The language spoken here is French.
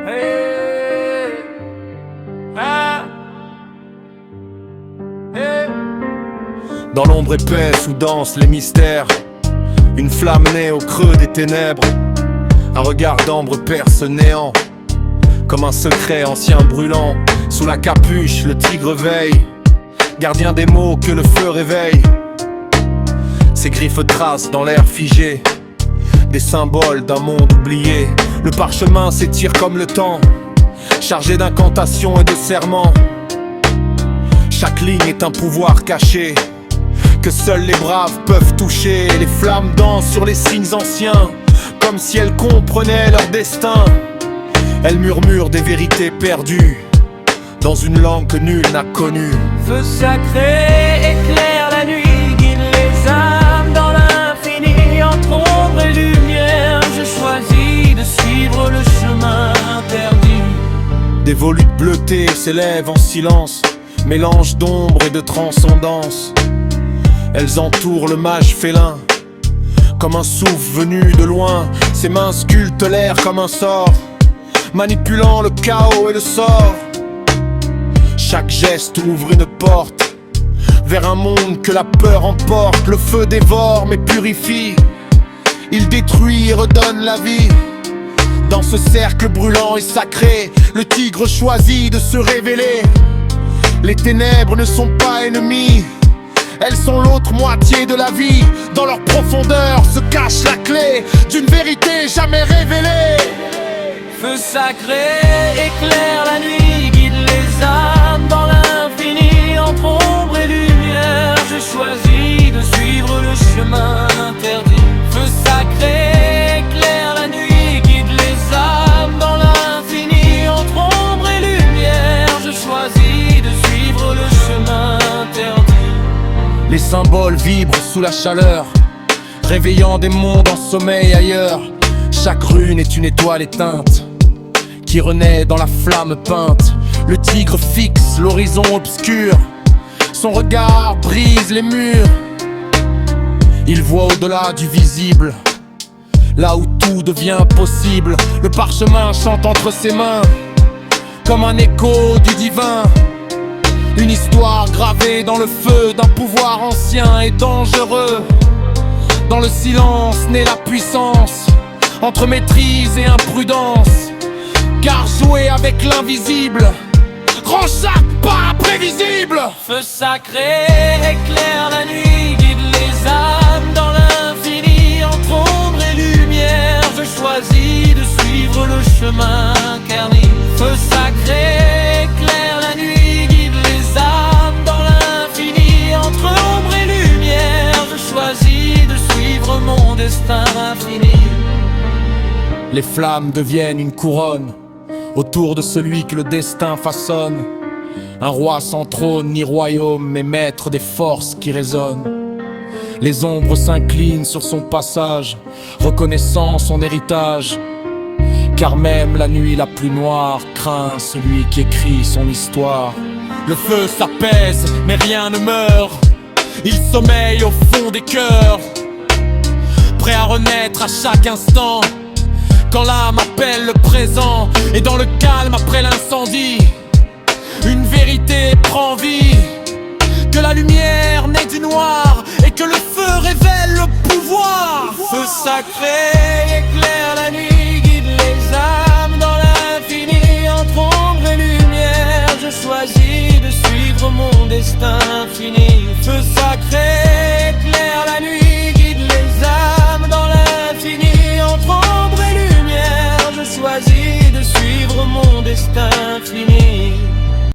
Hey, ah, hey. Dans l'ombre épaisse où dansent les mystères, une flamme naît au creux des ténèbres. Un regard d'ambre perce le néant, comme un secret ancien brûlant. Sous la capuche, le tigre veille, gardien des mots que le feu réveille. Ses griffes tracent dans l'air figé des symboles d'un monde oublié. Le parchemin s'étire comme le temps, chargé d'incantations et de serments. Chaque ligne est un pouvoir caché que seuls les braves peuvent toucher. Les flammes dansent sur les signes anciens, comme si elles comprenaient leur destin. Elles murmurent des vérités perdues dans une langue que nul n'a connue. Feu sacré éclaire la nuit, guide les âmes dans l'infini. Entre ombre et lumière, je choisis de suivre le chemin interdit. Des volutes bleutées s'élèvent en silence, mélange d'ombre et de transcendance. Elles entourent le mage félin, comme un souffle venu de loin. Ses mains sculptent l'air comme un sort, manipulant le chaos et le sort. Chaque geste ouvre une porte vers un monde que la peur emporte. Le feu dévore mais purifie, il détruit et redonne la vie. Dans ce cercle brûlant et sacré, le tigre choisit de se révéler. Les ténèbres ne sont pas ennemies, elles sont l'autre moitié de la vie. Dans leur profondeur se cache la clé d'une vérité jamais révélée. Feu sacré éclaire la nuit, guide les âmes dans l'infini. Entre ombre et lumière, je choisis de suivre le chemin interdit. Feu sacré éclaire la nuit, guide les âmes dans l'infini. Entre ombre et lumière, je choisis de suivre le chemin interdit. Les symboles vibrent sous la chaleur, réveillant des mondes en sommeil ailleurs. Chaque rune est une étoile éteinte qui renaît dans la flamme peinte. Le tigre fixe l'horizon obscur, son regard brise les murs. Il voit au-delà du visible, là où tout devient possible. Le parchemin chante entre ses mains, comme un écho du divin. Une histoire gravée dans le feu d'un pouvoir ancien et dangereux. Dans le silence naît la puissance, entre maîtrise et imprudence. Car jouer avec l'invisible rend chaque pas prévisible. Feu sacré éclaire la nuit, guide les âmes dans l'infini. Entre ombre et lumière, je choisis de suivre le chemin incarné. Feu sacré éclaire la nuit, guide les âmes dans l'infini. Entre ombre et lumière, je choisis de suivre mon destin infini. Les flammes deviennent une couronne autour de celui que le destin façonne. Un roi sans trône ni royaume, mais maître des forces qui résonnent. Les ombres s'inclinent sur son passage, reconnaissant son héritage. Car même la nuit la plus noire craint celui qui écrit son histoire. Le feu s'apaise, mais rien ne meurt. Il sommeille au fond des cœurs, prêt à renaître à chaque instant. Quand l'âme appelle le présent, et dans le calme après l'incendie, une vérité prend vie. Que la lumière naît du noir, et que le feu révèle le pouvoir. Feu sacré éclaire la nuit, guide les âmes dans l'infini. Entre ombre et lumière, je choisis de suivre mon destin infini. Feu sacré éclaire la nuit, guide les âmes dans l'infini. Entre ombre et lumière, je choisis de suivre mon destin infini.